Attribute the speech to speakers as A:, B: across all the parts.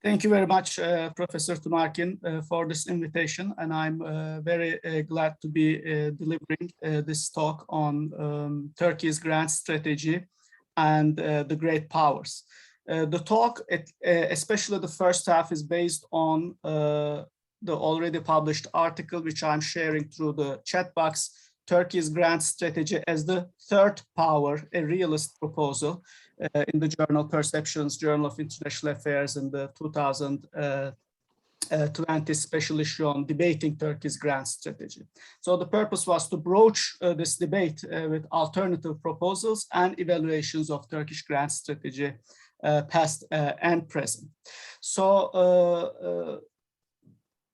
A: Thank you very much, Professor Tumarkin, for this invitation. And I'm very glad to be delivering this talk on Turkey's grand strategy and the great powers. The talk, especially the first half, is based on the already published article, which I'm sharing through the chat box, Turkey's grand strategy as the third power, a realist proposal, in the journal Perceptions, Journal of International Affairs, in the 2020 special issue on debating Turkey's grand strategy. So the purpose was to broach this debate with alternative proposals and evaluations of Turkish grand strategy, past and present. So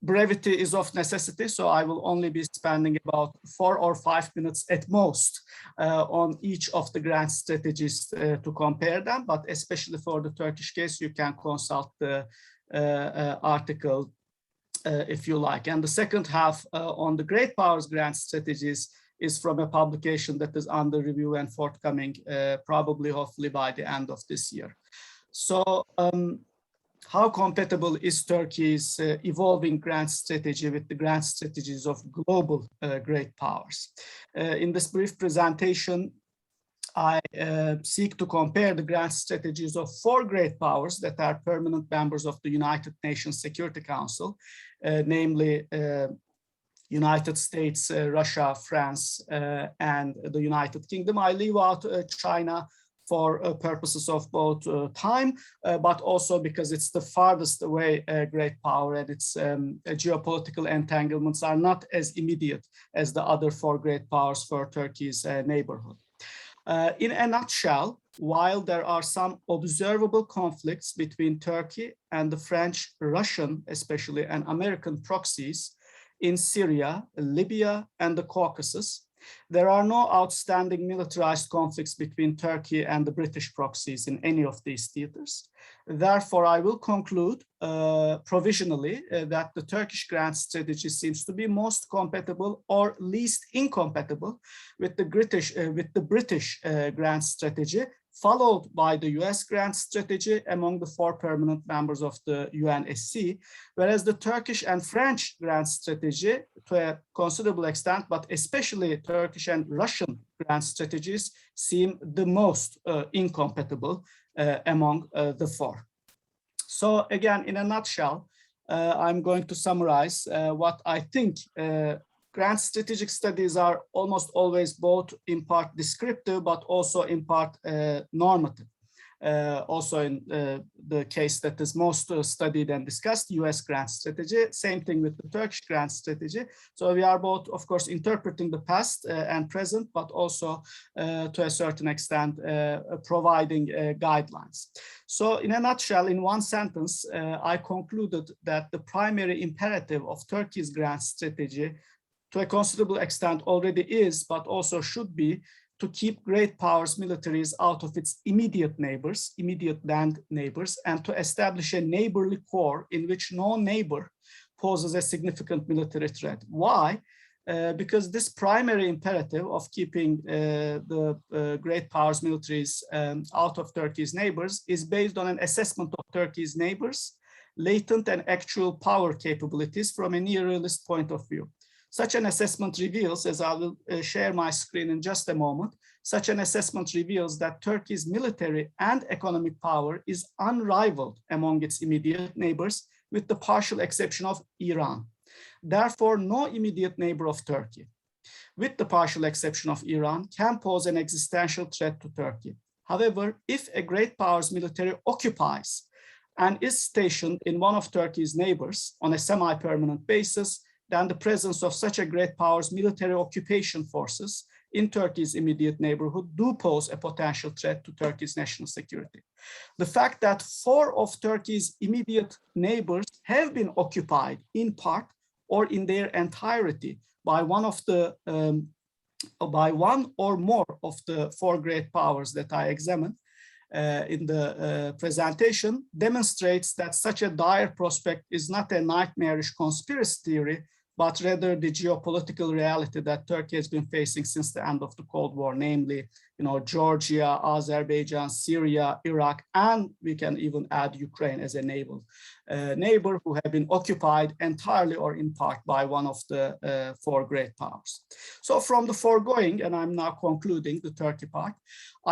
A: brevity is of necessity, so I will only be spending about 4 or 5 minutes at most on each of the grand strategies to compare them, but especially for the Turkish case, you can consult the article if you like. And the second half on the great powers grand strategies is from a publication that is under review and forthcoming, probably, hopefully, by the end of this year. So, how compatible is Turkey's evolving grand strategy with the grand strategies of global great powers? In this brief presentation, I seek to compare the grand strategies of 4 great powers that are permanent members of the United Nations Security Council, namely United States, Russia, France, and the United Kingdom. I leave out China for purposes of both time, but also because it's the farthest away great power, and its geopolitical entanglements are not as immediate as the other 4 great powers for Turkey's neighborhood. In a nutshell, while there are some observable conflicts between Turkey and the French, Russian, especially, and American proxies in Syria, Libya, and the Caucasus, there are no outstanding militarized conflicts between Turkey and the British proxies in any of these theaters. Therefore, I will conclude provisionally that the Turkish grand strategy seems to be most compatible or least incompatible with the British grand strategy, followed by the US grand strategy among the 4 permanent members of the UNSC, whereas the Turkish and French grand strategy, to a considerable extent, but especially Turkish and Russian grand strategies, seem the most incompatible among the 4. So again, in a nutshell, I'm going to summarize what I think. Grand strategic studies are almost always both in part descriptive, but also in part normative. Also in the case that is most studied and discussed, US grand strategy, same thing with the Turkish grand strategy. So we are both, of course, interpreting the past and present, but also to a certain extent providing guidelines. So in a nutshell, in one sentence, I concluded that the primary imperative of Turkey's grand strategy to a considerable extent already is, but also should be, to keep great powers militaries out of its immediate neighbors, immediate land neighbors, and to establish a neighborly core in which no neighbor poses a significant military threat. Why? Because this primary imperative of keeping the great powers militaries out of Turkey's neighbors is based on an assessment of Turkey's neighbors' latent and actual power capabilities from a near-realist point of view. Such an assessment reveals, as I will share my screen in just a moment, such an assessment reveals that Turkey's military and economic power is unrivaled among its immediate neighbors, with the partial exception of Iran. Therefore, no immediate neighbor of Turkey, with the partial exception of Iran, can pose an existential threat to Turkey. However, if a great power's military occupies and is stationed in one of Turkey's neighbors on a semi-permanent basis, then the presence of such a great power's military occupation forces in Turkey's immediate neighborhood do pose a potential threat to Turkey's national security. The fact that 4 of Turkey's immediate neighbors have been occupied in part or in their entirety by one or more of the 4 great powers that I examined in the presentation demonstrates that such a dire prospect is not a nightmarish conspiracy theory, but rather the geopolitical reality that Turkey has been facing since the end of the Cold War, namely, Georgia, Azerbaijan, Syria, Iraq, and we can even add Ukraine as a neighbor who have been occupied entirely or in part by one of the four great powers. So from the foregoing, and I'm now concluding the Turkey part,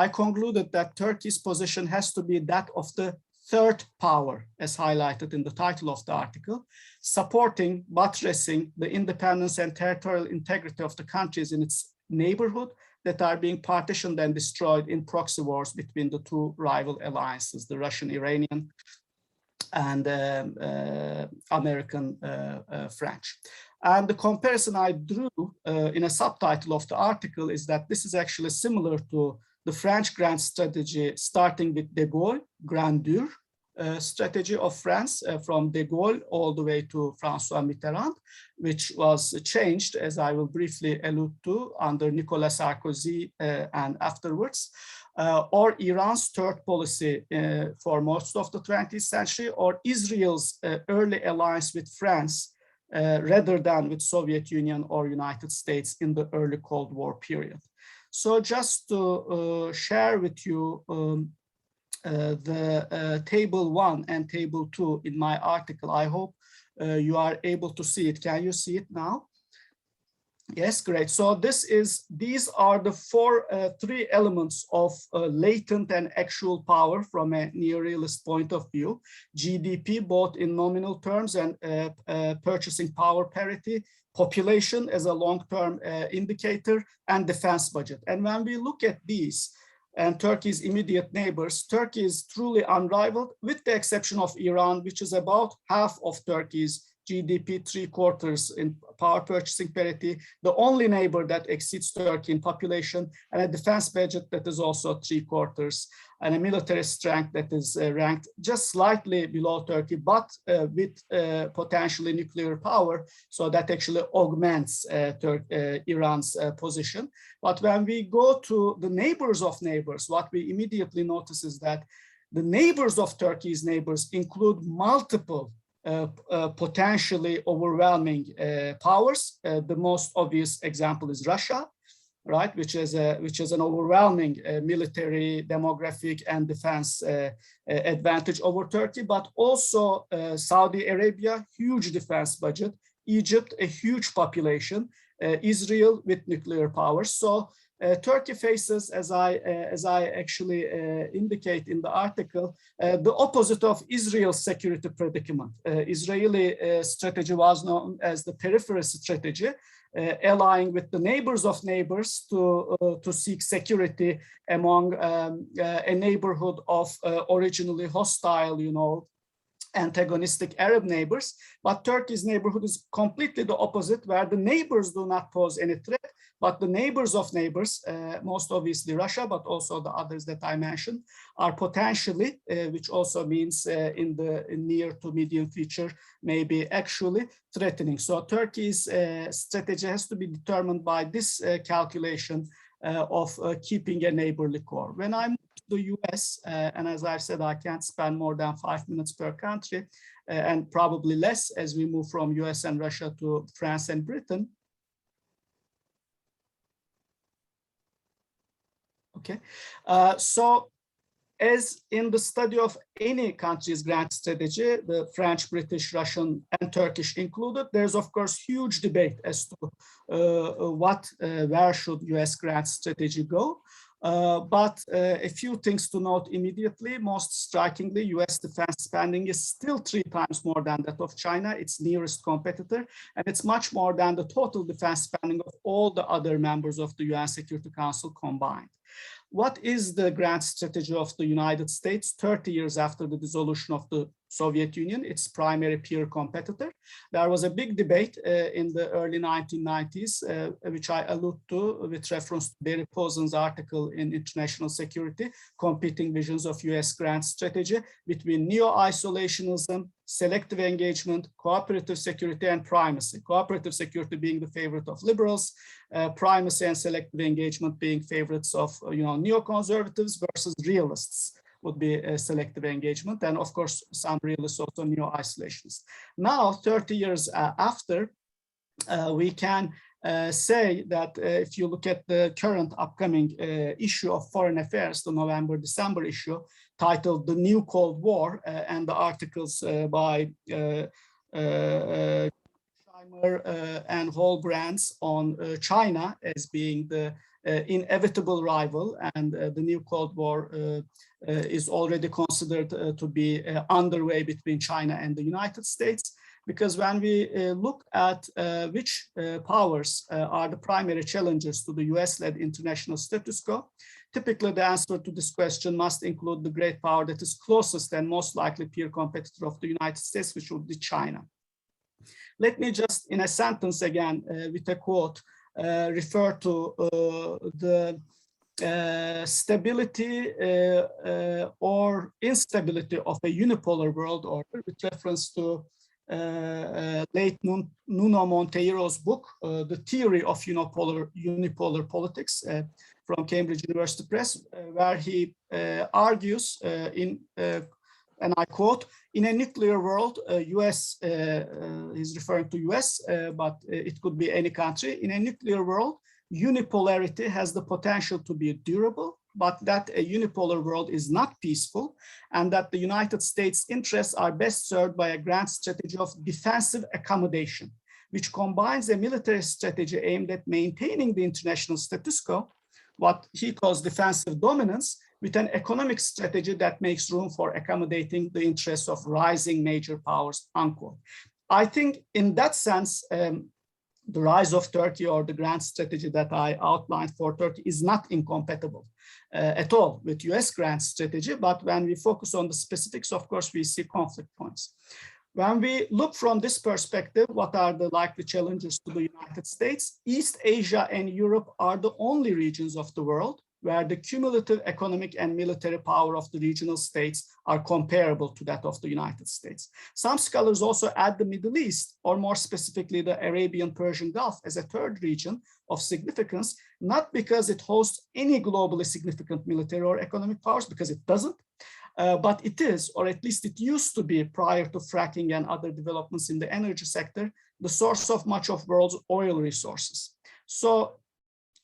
A: I concluded that Turkey's position has to be that of the third power, as highlighted in the title of the article, supporting, buttressing the independence and territorial integrity of the countries in its neighborhood that are being partitioned and destroyed in proxy wars between the two rival alliances, the Russian-Iranian and American-French. And the comparison I drew in a subtitle of the article is that this is actually similar to the French grand strategy, starting with de Gaulle, grandeur strategy of France, from de Gaulle all the way to François Mitterrand, which was changed, as I will briefly allude to, under Nicolas Sarkozy and afterwards, or Iran's third policy for most of the 20th century, or Israel's early alliance with France, rather than with Soviet Union or United States in the early Cold War period. So just to share with you the table 1 and table 2 in my article. I hope you are able to see it. Can you see it now? Yes, great. So these are the three elements of latent and actual power from a neorealist point of view. GDP, both in nominal terms and purchasing power parity, population as a long-term indicator, and defense budget. And when we look at these and Turkey's immediate neighbors, Turkey is truly unrivaled, with the exception of Iran, which is about half of Turkey's GDP, 3/4 in power purchasing parity, the only neighbor that exceeds Turkey in population, and a defense budget that is also 3/4, and a military strength that is ranked just slightly below Turkey, but with potentially nuclear power, so that actually augments Iran's position. But when we go to the neighbors of neighbors, what we immediately notice is that the neighbors of Turkey's neighbors include multiple potentially overwhelming powers. The most obvious example is Russia, right, which is an overwhelming military, demographic, and defense advantage over Turkey, but also Saudi Arabia, huge defense budget, Egypt, a huge population, Israel with nuclear powers. So Turkey faces, as I actually indicate in the article, the opposite of Israel's security predicament. Israeli strategy was known as the periphery strategy, allying with the neighbors of neighbors to seek security among a neighborhood of originally hostile, antagonistic Arab neighbors. But Turkey's neighborhood is completely the opposite, where the neighbors do not pose any threat, but the neighbors of neighbors, most obviously Russia, but also the others that I mentioned, are potentially, which also means in the near to medium future, maybe actually threatening. So Turkey's strategy has to be determined by this calculation of keeping a neighborly core. When I move to the US, and as I said, I can't spend more than 5 minutes per country, and probably less as we move from US and Russia to France and Britain. Okay, so as in the study of any country's grand strategy, the French, British, Russian, and Turkish included, there's of course huge debate as to where should US grand strategy go. But a few things to note immediately. Most strikingly, US defense spending is still 3 times more than that of China, its nearest competitor, and it's much more than the total defense spending of all the other members of the UN Security Council combined. What is the grand strategy of the United States 30 years after the dissolution of the Soviet Union, its primary peer competitor? There was a big debate in the early 1990s, which I allude to with reference to Barry Posen's article in International Security, Competing Visions of US Grand Strategy, between neo-isolationism, selective engagement, cooperative security, and primacy. Cooperative security being the favorite of liberals, primacy and selective engagement being favorites of neoconservatives versus realists would be a selective engagement, and of course some realists also neo-isolationists. Now, 30 years after, we can say that if you look at the current upcoming issue of Foreign Affairs, the November-December issue, titled The New Cold War, and the articles by Scheimer and Holbrands on China as being the inevitable rival, and the new Cold War is already considered to be underway between China and the United States. Because when we look at which powers are the primary challengers to the US-led international status quo, typically the answer to this question must include the great power that is closest and most likely peer competitor of the United States, which would be China. Let me just, in a sentence again, with a quote, refer to the stability or instability of a unipolar world order, with reference to late Nuno Monteiro's book, The Theory of Unipolar Politics, from Cambridge University Press, where he argues and I quote, in a nuclear world, US, he's referring to US, but it could be any country. In a nuclear world, unipolarity has the potential to be durable, but that a unipolar world is not peaceful, and that the United States' interests are best served by a grand strategy of defensive accommodation, which combines a military strategy aimed at maintaining the international status quo, what he calls defensive dominance, with an economic strategy that makes room for accommodating the interests of rising major powers, unquote. I think in that sense, the rise of Turkey, or the grand strategy that I outlined for Turkey, is not incompatible at all with US grand strategy. But when we focus on the specifics, of course, we see conflict points. When we look from this perspective, what are the likely challenges to the United States? East Asia and Europe are the only regions of the world where the cumulative economic and military power of the regional states are comparable to that of the United States. Some scholars also add the Middle East, or more specifically the Arabian-Persian Gulf, as a third region of significance, not because it hosts any globally significant military or economic powers, because it doesn't, but it is, or at least it used to be prior to fracking and other developments in the energy sector, the source of much of the world's oil resources. So,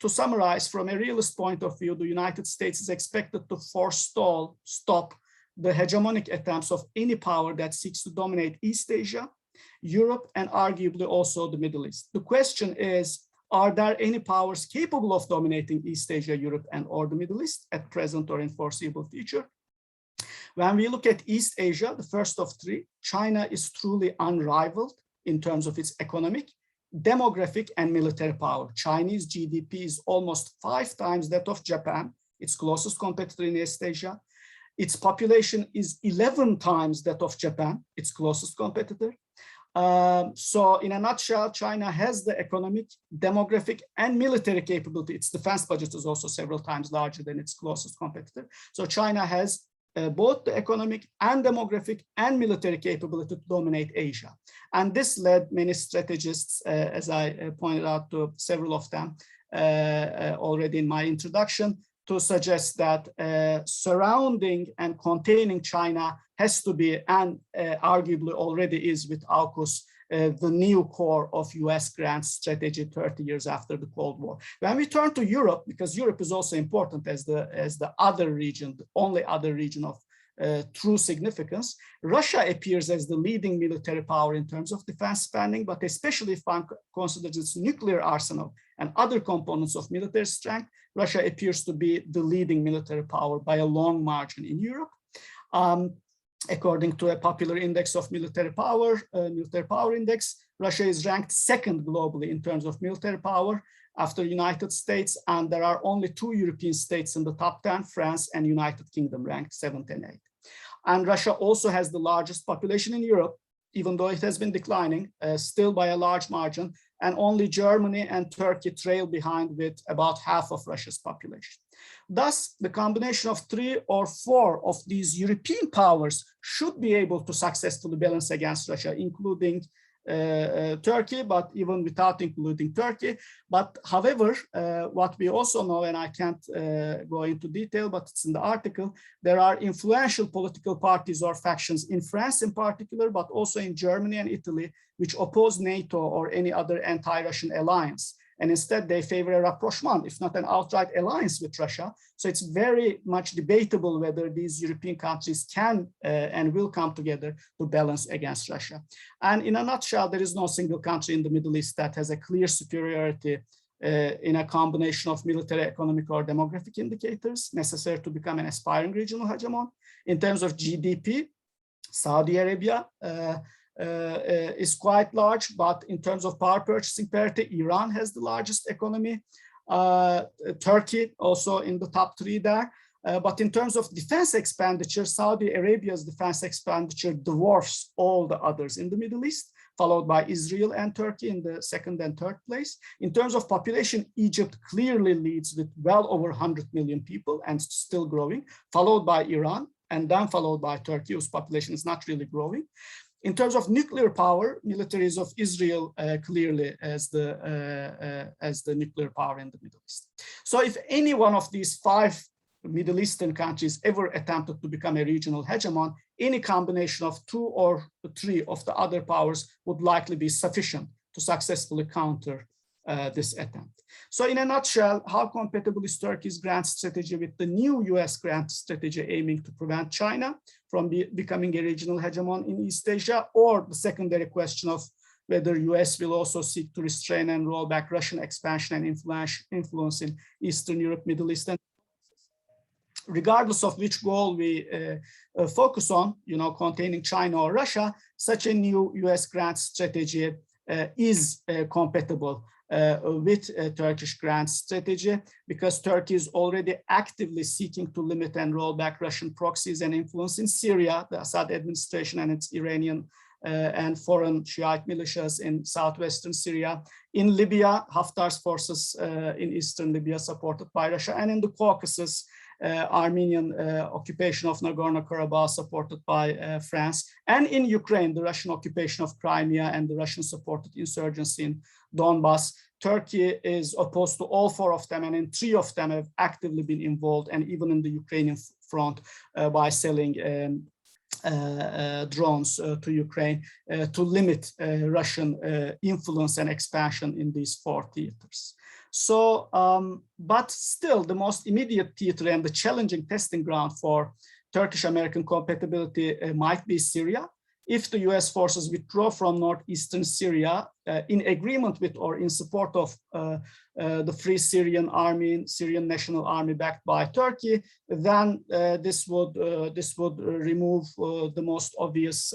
A: to summarize, from a realist point of view, the United States is expected to stop the hegemonic attempts of any power that seeks to dominate East Asia, Europe, and arguably also the Middle East. The question is, are there any powers capable of dominating East Asia, Europe, and or the Middle East at present or in foreseeable future? When we look at East Asia, the first of three, China is truly unrivaled in terms of its economic, demographic, and military power. Chinese GDP is almost 5 times that of Japan, its closest competitor in East Asia. Its population is 11 times that of Japan, its closest competitor. So in a nutshell, China has the economic, demographic, and military capability. Its defense budget is also several times larger than its closest competitor. So China has both the economic and demographic and military capability to dominate Asia. And this led many strategists, as I pointed out to several of them already in my introduction, to suggest that surrounding and containing China has to be, and arguably already is with AUKUS, the new core of US grand strategy 30 years after the Cold War. When we turn to Europe, because Europe is also important as the other region, the only other region of true significance, Russia appears as the leading military power in terms of defense spending, but especially if one considers its nuclear arsenal and other components of military strength, Russia appears to be the leading military power by a long margin in Europe. According to a popular index of military power index, Russia is ranked second globally in terms of military power after the United States, and there are only 2 European states in the top 10, France and United Kingdom, ranked 7th and 8th. And Russia also has the largest population in Europe, even though it has been declining, still by a large margin, and only Germany and Turkey trail behind with about half of Russia's population. Thus, the combination of 3 or 4 of these European powers should be able to successfully balance against Russia, including Turkey, but even without including Turkey. But however, what we also know, and I can't go into detail, but it's in the article, there are influential political parties or factions in France in particular, but also in Germany and Italy, which oppose NATO or any other anti-Russian alliance. And instead they favor a rapprochement, if not an outright alliance with Russia. So it's very much debatable whether these European countries can and will come together to balance against Russia. And in a nutshell, there is no single country in the Middle East that has a clear superiority in a combination of military, economic, or demographic indicators necessary to become an aspiring regional hegemon. In terms of GDP, Saudi Arabia is quite large, but in terms of power purchasing parity, Iran has the largest economy. Turkey also in the top 3 there. But in terms of defense expenditure, Saudi Arabia's defense expenditure dwarfs all the others in the Middle East, followed by Israel and Turkey in the 2nd and 3rd place. In terms of population, Egypt clearly leads with well over 100 million people and still growing, followed by Iran, and then followed by Turkey, whose population is not really growing. In terms of nuclear power, militaries of Israel clearly as the nuclear power in the Middle East. So if any one of these 5 Middle Eastern countries ever attempted to become a regional hegemon, any combination of 2 or 3 of the other powers would likely be sufficient to successfully counter this attempt. So in a nutshell, how compatible is Turkey's grand strategy with the new US grand strategy aiming to prevent China from becoming a regional hegemon in East Asia, or the secondary question of whether US will also seek to restrain and roll back Russian expansion and influence in Eastern Europe, Middle East, and regardless of which goal we focus on, containing China or Russia, such a new US grand strategy is compatible with Turkish grand strategy, because Turkey is already actively seeking to limit and roll back Russian proxies and influence in Syria, the Assad administration and its Iranian and foreign Shiite militias in southwestern Syria, in Libya, Haftar's forces in eastern Libya supported by Russia, and in the Caucasus, Armenian occupation of Nagorno-Karabakh supported by France, and in Ukraine, the Russian occupation of Crimea and the Russian-supported insurgency in Donbass. Turkey is opposed to all 4 of them, and in 3 of them have actively been involved, and even in the Ukrainian front by selling drones to Ukraine to limit Russian influence and expansion in these 4 theaters. So, but still the most immediate theater and the challenging testing ground for Turkish-American compatibility might be Syria. If the US forces withdraw from northeastern Syria in agreement with or in support of the Free Syrian Army, Syrian National Army backed by Turkey, then this would remove the most obvious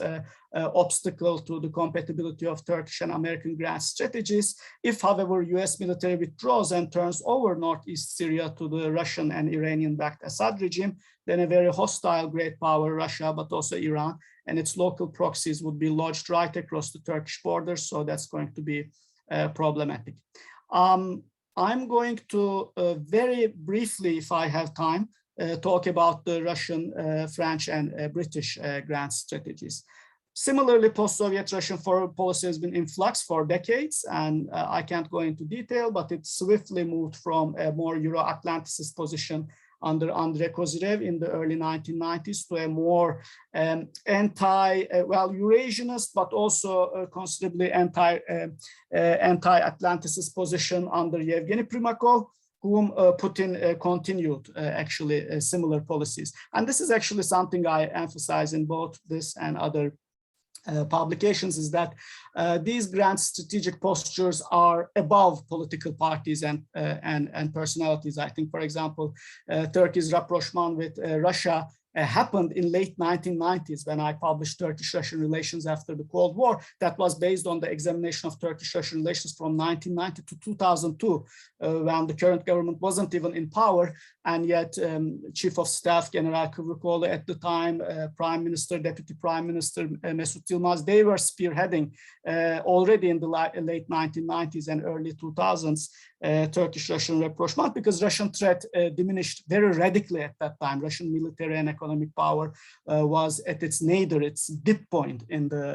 A: obstacle to the compatibility of Turkish and American grand strategies. If, however, US military withdraws and turns over northeast Syria to the Russian and Iranian-backed Assad regime, then a very hostile great power, Russia, but also Iran, and its local proxies would be lodged right across the Turkish borders. So that's going to be problematic. I'm going to very briefly, if I have time, talk about the Russian, French, and British grand strategies. Similarly, post-Soviet Russian foreign policy has been in flux for decades, and I can't go into detail, but it swiftly moved from a more Euro-Atlanticist position under Andrei Kozyrev in the early 1990s to a more Eurasianist, but also considerably anti-Atlanticist position under Yevgeny Primakov, whom Putin continued actually similar policies. And this is actually something I emphasize in both this and other publications, is that these grand strategic postures are above political parties and personalities. I think, for example, Turkey's rapprochement with Russia happened in late 1990s when I published Turkish-Russian relations after the Cold War. That was based on the examination of Turkish-Russian relations from 1990 to 2002, when the current government wasn't even in power, and yet Chief of Staff General Kıvırkoğlu at the time, Prime Minister, Deputy Prime Minister Mesut Yılmaz, they were spearheading already in the late 1990s and early 2000s Turkish-Russian rapprochement, because Russian threat diminished very radically at that time. Russian military and economic power, was at its nadir, its dip point in the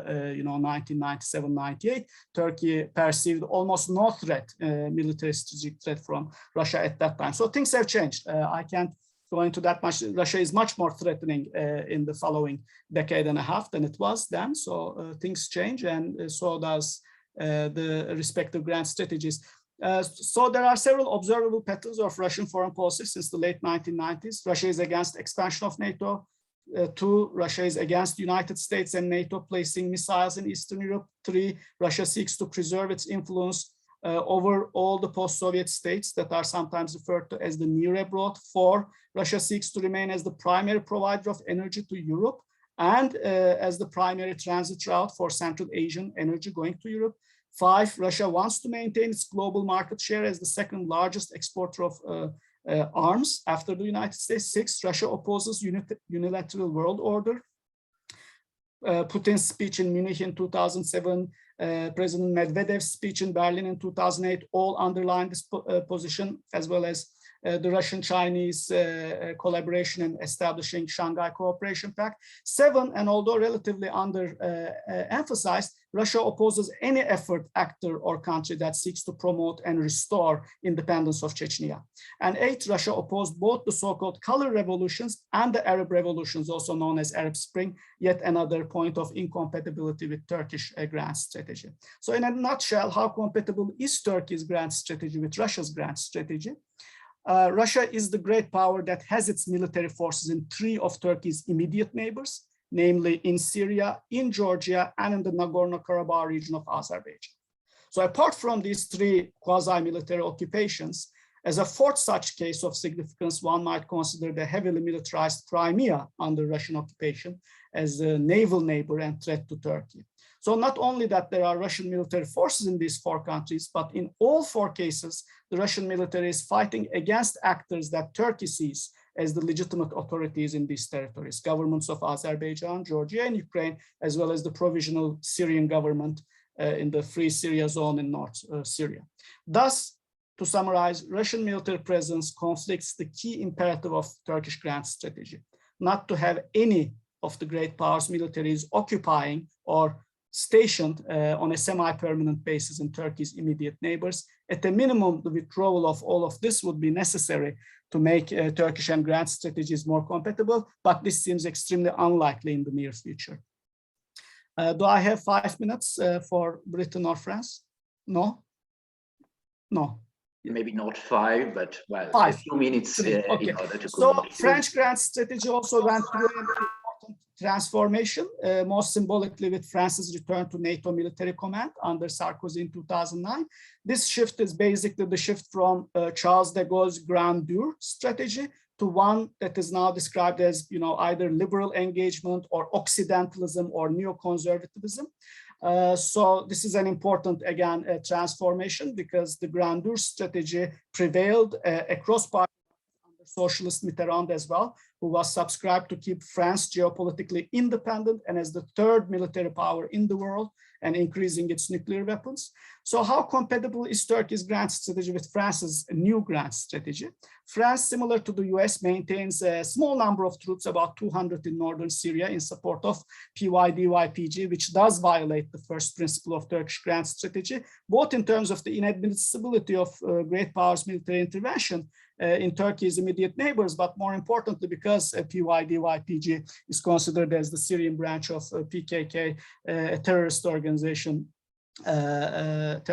A: 1997-98. Turkey perceived almost no threat, military strategic threat from Russia at that time. So things have changed. I can't go into that much. Russia is much more threatening in the following decade and a half than it was then. So things change, and so does the respective grand strategies. So there are several observable patterns of Russian foreign policy since the late 1990s. Russia is against expansion of NATO. 2, Russia is against the United States and NATO placing missiles in Eastern Europe. 3, Russia seeks to preserve its influence over all the post-Soviet states that are sometimes referred to as the near abroad. 4, Russia seeks to remain as the primary provider of energy to Europe and as the primary transit route for Central Asian energy going to Europe. 5, Russia wants to maintain its global market share as the second largest exporter of arms after the United States. 6, Russia opposes unilateral world order. Putin's speech in Munich in 2007, President Medvedev's speech in Berlin in 2008, all underline this position, as well as the Russian-Chinese collaboration in establishing Shanghai Cooperation Pact. 7, and although relatively under-emphasized, Russia opposes any effort, actor, or country that seeks to promote and restore independence of Chechnya. And 8, Russia opposed both the so-called color revolutions and the Arab revolutions, also known as Arab Spring, yet another point of incompatibility with Turkish grand strategy. So in a nutshell, how compatible is Turkey's grand strategy with Russia's grand strategy? Russia is the great power that has its military forces in 3 of Turkey's immediate neighbors, namely in Syria, in Georgia, and in the Nagorno-Karabakh region of Azerbaijan. So apart from these 3 quasi-military occupations, as a 4th such case of significance, one might consider the heavily militarized Crimea under Russian occupation as a naval neighbor and threat to Turkey. So not only that there are Russian military forces in these 4 countries, but in all 4 cases, the Russian military is fighting against actors that Turkey sees as the legitimate authorities in these territories, governments of Azerbaijan, Georgia, and Ukraine, as well as the provisional Syrian government in the Free Syria zone in North Syria. Thus, to summarize, Russian military presence conflicts the key imperative of Turkish grand strategy, not to have any of the great powers militaries occupying or stationed on a semi-permanent basis in Turkey's immediate neighbors. At a minimum, the withdrawal of all of this would be necessary to make Turkish and grand strategies more compatible, but this seems extremely unlikely in the near future. Do I have 5 minutes for Britain or France? No? No.
B: Maybe not 5, but well,
A: 5.
B: 2 minutes
A: okay.
B: in order to
A: So
B: conclude.
A: French grand strategy also went through an important transformation, most symbolically with France's return to NATO military command under Sarkozy in 2009. This shift is basically the shift from Charles de Gaulle's grandeur strategy to one that is now described as, either liberal engagement or Occidentalism or neoconservatism. So this is an important, again, transformation because the grandeur strategy prevailed across parties under socialist Mitterrand as well, who was subscribed to keep France geopolitically independent and as the 3rd military power in the world and increasing its nuclear weapons. So how compatible is Turkey's grand strategy with France's new grand strategy? France, similar to the US, maintains a small number of troops, about 200 in northern Syria, in support of PYD-YPG, which does violate the first principle of Turkish grand strategy, both in terms of the inadmissibility of great powers military intervention in Turkey's immediate neighbors, but more importantly, because PYD-YPG is considered as the Syrian branch of PKK, a terrorist organization that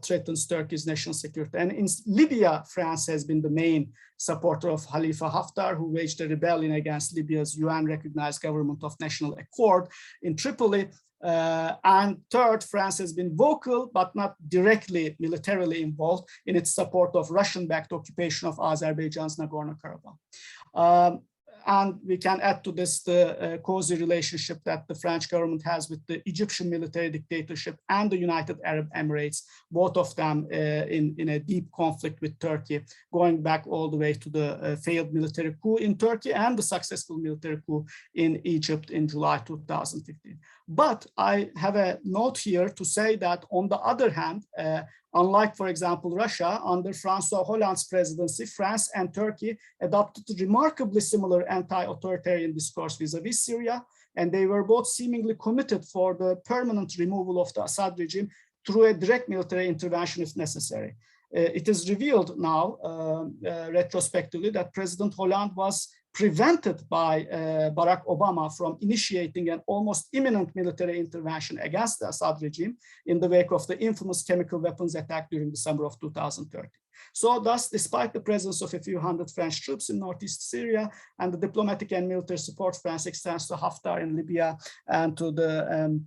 A: threatens Turkey's national security. And in Libya, France has been the main supporter of Khalifa Haftar, who waged a rebellion against Libya's UN-recognized government of national accord in Tripoli. And 3rd, France has been vocal, but not directly militarily involved in its support of Russian-backed occupation of Azerbaijan's Nagorno-Karabakh. And we can add to this the cozy relationship that the French government has with the Egyptian military dictatorship and the United Arab Emirates, both of them in a deep conflict with Turkey, going back all the way to the failed military coup in Turkey and the successful military coup in Egypt in July 2015. But I have a note here to say that on the other hand, unlike, for example, Russia, under François Hollande's presidency, France and Turkey adopted remarkably similar anti-authoritarian discourse vis-a-vis Syria, and they were both seemingly committed for the permanent removal of the Assad regime through a direct military intervention if necessary. It is revealed now, retrospectively, that President Hollande was prevented by Barack Obama from initiating an almost imminent military intervention against the Assad regime in the wake of the infamous chemical weapons attack during the summer of 2013. So thus, despite the presence of a few hundred French troops in northeast Syria and the diplomatic and military support France extends to Haftar in Libya and to the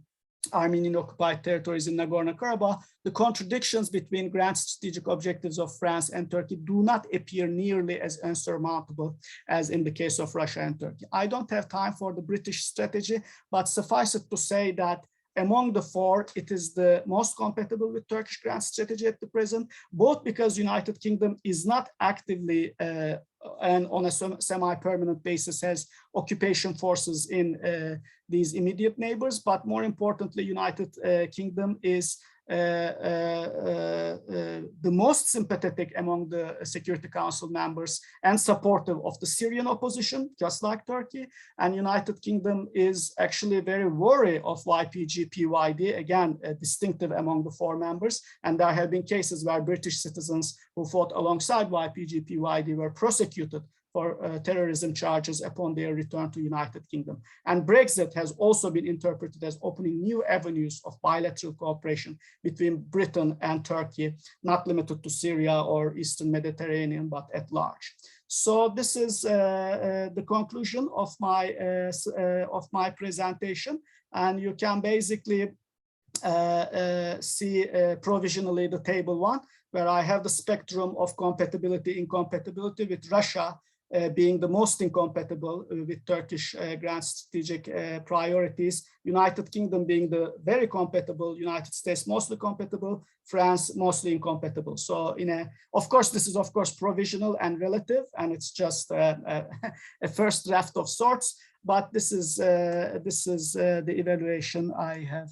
A: Armenian occupied territories in Nagorno-Karabakh, the contradictions between grand strategic objectives of France and Turkey do not appear nearly as insurmountable as in the case of Russia and Turkey. I don't have time for the British strategy, but suffice it to say that among the four, it is the most compatible with Turkish grand strategy at the present, both because United Kingdom is not actively and on a semi-permanent basis has occupation forces in these immediate neighbors, but more importantly, United Kingdom is the most sympathetic among the Security Council members and supportive of the Syrian opposition, just like Turkey. And United Kingdom is actually very wary of YPG-PYD, again, distinctive among the four members. And there have been cases where British citizens who fought alongside YPG-PYD were prosecuted for terrorism charges upon their return to United Kingdom. And Brexit has also been interpreted as opening new avenues of bilateral cooperation between Britain and Turkey, not limited to Syria or Eastern Mediterranean, but at large. So this is the conclusion of my presentation, and you can basically see provisionally the table one, where I have the spectrum of compatibility, incompatibility, with Russia being the most incompatible with Turkish grand strategic priorities, United Kingdom being the very compatible, United States mostly compatible, France mostly incompatible. So of course, this is of course provisional and relative, and it's just a first draft of sorts. But this is the evaluation I have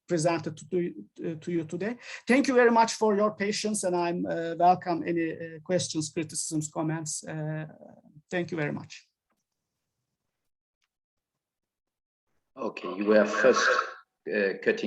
A: presented to you today. Thank you very much for your patience, and I'm welcome any questions, criticisms, comments. Thank you very much.
B: Okay, you were first cutting